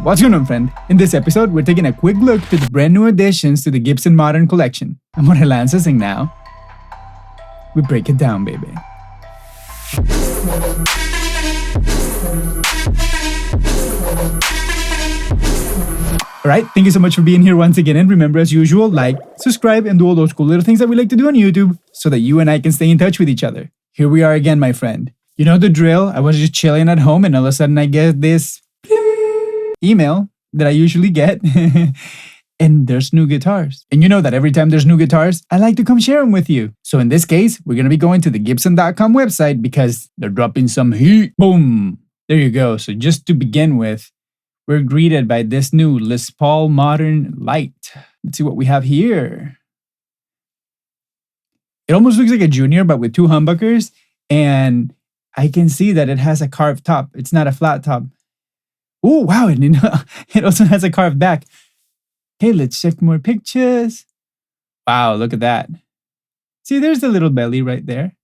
What's going on, friend? In this episode, we're taking a quick look to the brand new additions to the Gibson Modern collection. And what Lance is saying now, we break it down, baby. Alright, thank you so much for being here once again. And remember, as usual, like, subscribe, and do all those cool little things that we like to do on YouTube so that you and I can stay in touch with each other. Here we are again, my friend. You know the drill. I was just chilling at home and all of a sudden I get this email that I usually get and there's new guitars. And you know that every time there's new guitars, I like to come share them with you. So in this case, we're going to be going to the Gibson.com website because they're dropping some heat. Boom. There you go. So just to begin with, we're greeted by this new Les Paul Modern Lite. Let's see what we have here. It almost looks like a Junior, but with two humbuckers. And I can see that it has a carved top. It's not a flat top. Oh, wow. And it also has a carved back. Okay, let's check more pictures. Wow, look at that. See, there's the little belly right there.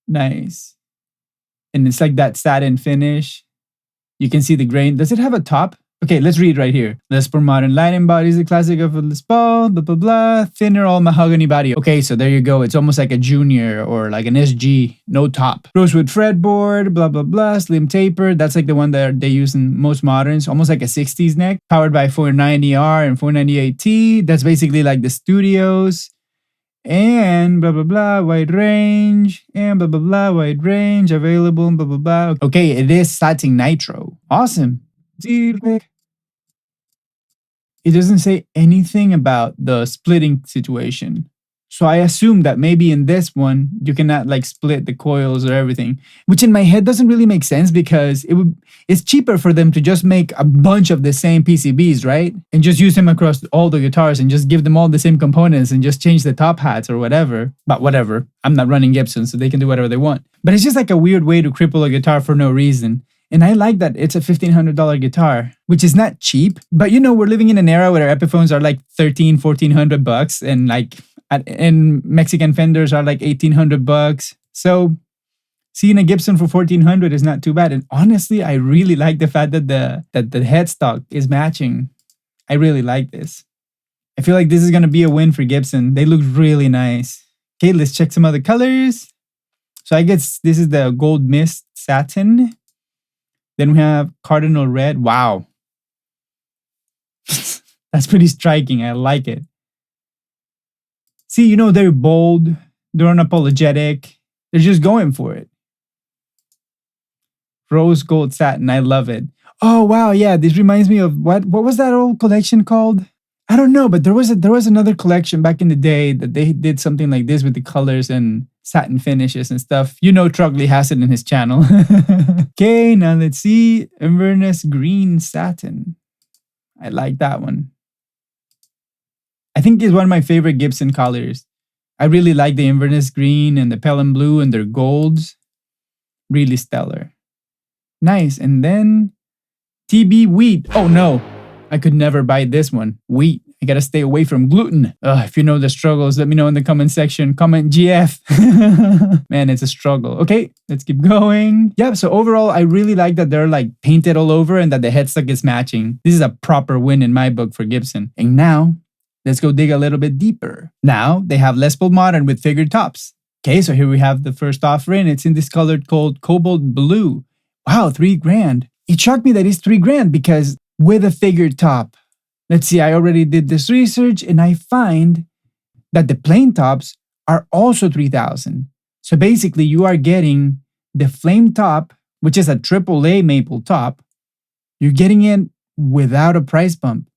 Nice. And it's like that satin finish. You can see the grain. Does it have a top? Okay, let's read right here. Les Paul Modern Lite embodies the classic of a Les Paul, blah, blah, blah. Thinner, all mahogany body. Okay, so there you go. It's almost like a Junior or like an SG. No top. Rosewood fretboard, blah, blah, blah. Slim taper. That's like the one that they use in most moderns. Almost like a 60s neck. Powered by 490R and 498T. That's basically like the Studios. And blah, blah, blah. Wide range. And blah, blah, blah. Wide range. Available. Blah, blah, blah. Okay, it is satin nitro. Awesome. It doesn't say anything about the splitting situation. So I assume that maybe in this one, you cannot like split the coils or everything, which in my head doesn't really make sense because it's cheaper for them to just make a bunch of the same PCBs, right? And just use them across all the guitars and just give them all the same components and just change the top hats or whatever. But whatever, I'm not running Gibson, so they can do whatever they want. But it's just like a weird way to cripple a guitar for no reason. And I like that it's a $1,500 guitar, which is not cheap. But you know, we're living in an era where Epiphones are like $1,400 and like and Mexican Fenders are like $1,800. So seeing a Gibson for $1,400 is not too bad. And honestly, I really like the fact that the headstock is matching. I really like this. I feel like this is gonna be a win for Gibson. They look really nice. Okay, let's check some other colors. So I guess this is the Gold Mist Satin. Then we have Cardinal Red. Wow. That's pretty striking. I like it. See, you know, they're bold. They're unapologetic. They're just going for it. Rose Gold Satin. I love it. Oh, wow. Yeah, this reminds me of what was that old collection called? I don't know, but there was another collection back in the day that they did something like this with the colors and satin finishes and stuff. You know, Trugley has it in his channel. Okay, now let's see. Inverness Green Satin. I like that one. I think it's one of my favorite Gibson colors. I really like the Inverness Green and the Pelham Blue and their golds. Really stellar. Nice. And then TB Wheat. Oh no. I could never buy this one. Wheat. I gotta stay away from gluten. If you know the struggles, let me know in the comment section. Comment GF. Man, it's a struggle. Okay, let's keep going. Yeah, so overall, I really like that they're like painted all over and that the headstock is matching. This is a proper win in my book for Gibson. And now, let's go dig a little bit deeper. Now, they have Les Paul Modern with figured tops. Okay, so here we have the first offering. It's in this color called Cobalt Blue. Wow, $3,000. It shocked me that it's $3,000 because with a figured top. Let's see, I already did this research and I find that the plain tops are also $3,000. So basically you are getting the flame top, which is a AAA maple top. You're getting it without a price bump.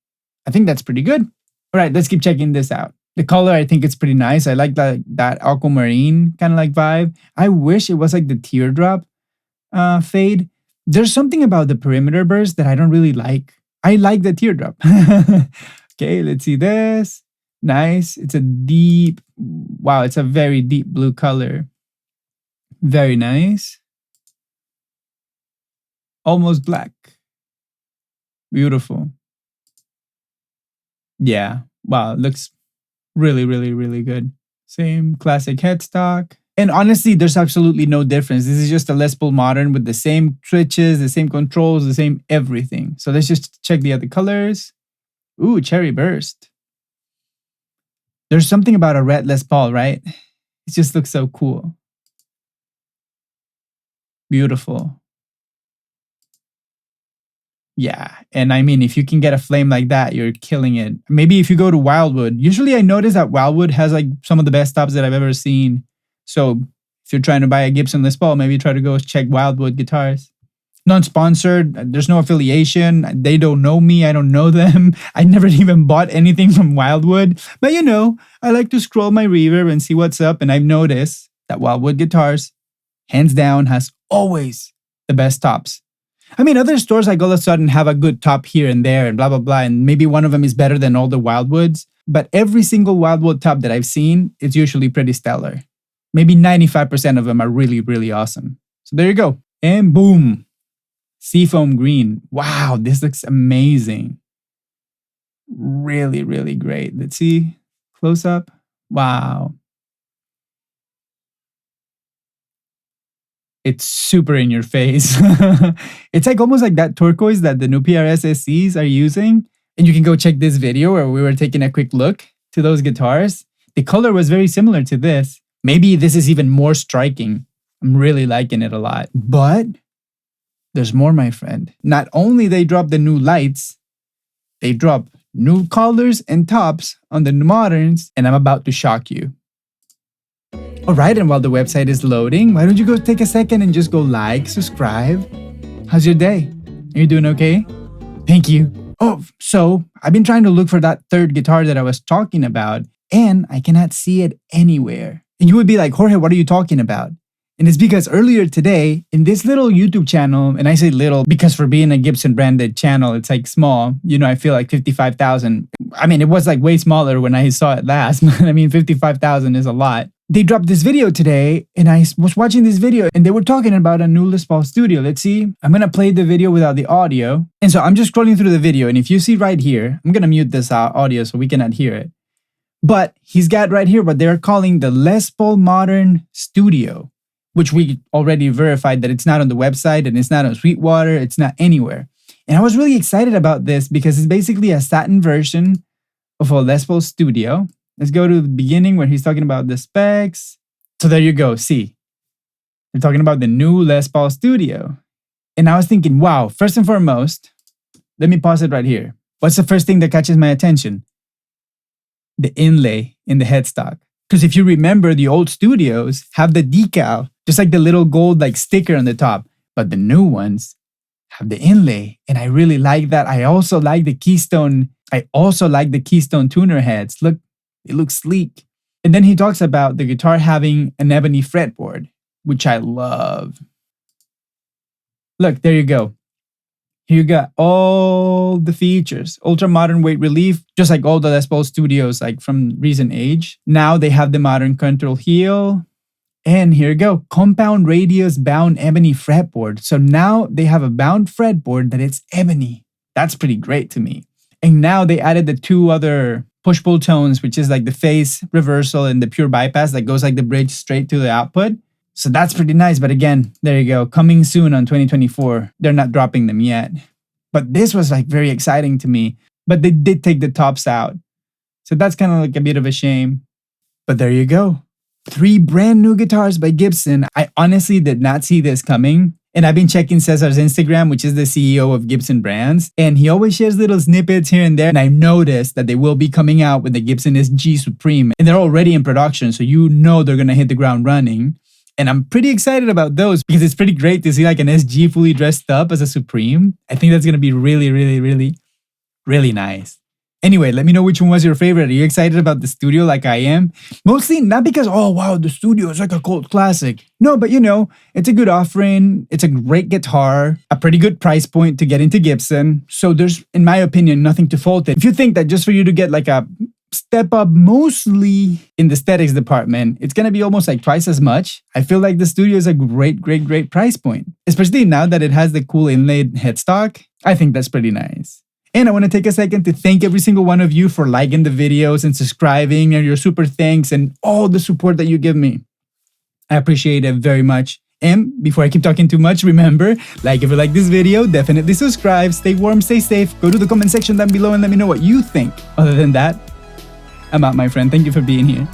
I think that's pretty good. All right, let's keep checking this out. The color, I think it's pretty nice. I like that aquamarine kind of like vibe. I wish it was like the teardrop fade. There's something about the perimeter burst that I don't really like. I like the teardrop. Okay, let's see this. Nice. It's a deep, wow, it's a very deep blue color. Very nice. Almost black. Beautiful. Yeah, wow, it looks really, really, really good. Same classic headstock. And honestly, there's absolutely no difference. This is just a Les Paul Modern with the same switches, the same controls, the same everything. So let's just check the other colors. Ooh, Cherry Burst. There's something about a red Les Paul, right? It just looks so cool. Beautiful. Yeah, and I mean, if you can get a flame like that, you're killing it. Maybe if you go to Wildwood, usually I notice that Wildwood has like some of the best tops that I've ever seen. So if you're trying to buy a Gibson Les Paul, maybe try to go check Wildwood guitars. Non-sponsored, there's no affiliation. They don't know me, I don't know them. I never even bought anything from Wildwood. But you know, I like to scroll my Reverb and see what's up, and I've noticed that Wildwood guitars, hands down, has always the best tops. I mean, other stores like all of a sudden have a good top here and there and blah, blah, blah. And maybe one of them is better than all the Wildwoods. But every single Wildwood top that I've seen is usually pretty stellar. Maybe 95% of them are really, really awesome. So there you go. And boom. Seafoam green. Wow, this looks amazing. Really, really great. Let's see. Close up. Wow. It's super in your face. It's like almost like that turquoise that the new PRS SCs are using. And you can go check this video where we were taking a quick look to those guitars. The color was very similar to this. Maybe this is even more striking. I'm really liking it a lot. But there's more, my friend. Not only they drop the new lights, they drop new colors and tops on the moderns, and I'm about to shock you. Alright, and while the website is loading, why don't you go take a second and just go like, subscribe. How's your day? Are you doing okay? Thank you. Oh, so I've been trying to look for that third guitar that I was talking about, and I cannot see it anywhere. And you would be like, Jorge, what are you talking about? And it's because earlier today, in this little YouTube channel, and I say little because for being a Gibson branded channel, it's like small. You know, I feel like 55,000. I mean, it was like way smaller when I saw it last, but I mean, 55,000 is a lot. They dropped this video today, and I was watching this video, and they were talking about a new Les Paul Studio. Let's see. I'm going to play the video without the audio. And so I'm just scrolling through the video, and if you see right here, I'm going to mute this audio so we cannot hear it. But he's got right here what they're calling the Les Paul Modern Studio, which we already verified that it's not on the website, and it's not on Sweetwater, it's not anywhere. And I was really excited about this because it's basically a satin version of a Les Paul Studio. Let's go to the beginning where he's talking about the specs. So there you go. See, they're talking about the new Les Paul Studio. And I was thinking, wow, first and foremost, let me pause it right here. What's the first thing that catches my attention? The inlay in the headstock. Because if you remember, the old studios have the decal, just like the little gold like sticker on the top. But the new ones have the inlay. And I really like that. I also like the Keystone tuner heads. Look. It looks sleek. And then he talks about the guitar having an ebony fretboard, which I love. Look, there you go. Here you got all the features. Ultra modern weight relief, just like all the Les Paul Studios like from recent age. Now they have the modern control heel. And here you go. Compound radius bound ebony fretboard. So now they have a bound fretboard that it's ebony. That's pretty great to me. And now they added the two other push-pull tones, which is like the phase reversal and the pure bypass that goes like the bridge straight to the output. So that's pretty nice. But again, there you go. Coming soon on 2024. They're not dropping them yet. But this was like very exciting to me. But they did take the tops out. So that's kind of like a bit of a shame. But there you go. 3 brand new guitars by Gibson. I honestly did not see this coming. And I've been checking Cesar's Instagram, which is the CEO of Gibson Brands. And he always shares little snippets here and there. And I've noticed that they will be coming out with the Gibson SG Supreme. And they're already in production, so you know they're going to hit the ground running. And I'm pretty excited about those because it's pretty great to see like an SG fully dressed up as a Supreme. I think that's going to be really, really, really, really nice. Anyway, let me know which one was your favorite. Are you excited about the Studio like I am? Mostly not because, oh wow, the Studio is like a cult classic. No, but you know, it's a good offering. It's a great guitar, a pretty good price point to get into Gibson. So there's, in my opinion, nothing to fault it. If you think that just for you to get like a step up mostly in the aesthetics department, it's going to be almost like twice as much. I feel like the Studio is a great, great, great price point. Especially now that it has the cool inlaid headstock. I think that's pretty nice. And I want to take a second to thank every single one of you for liking the videos and subscribing and your super thanks and all the support that you give me. I appreciate it very much. And before I keep talking too much, remember, like if you like this video, definitely subscribe, stay warm, stay safe, go to the comment section down below and let me know what you think. Other than that, I'm out, my friend. Thank you for being here.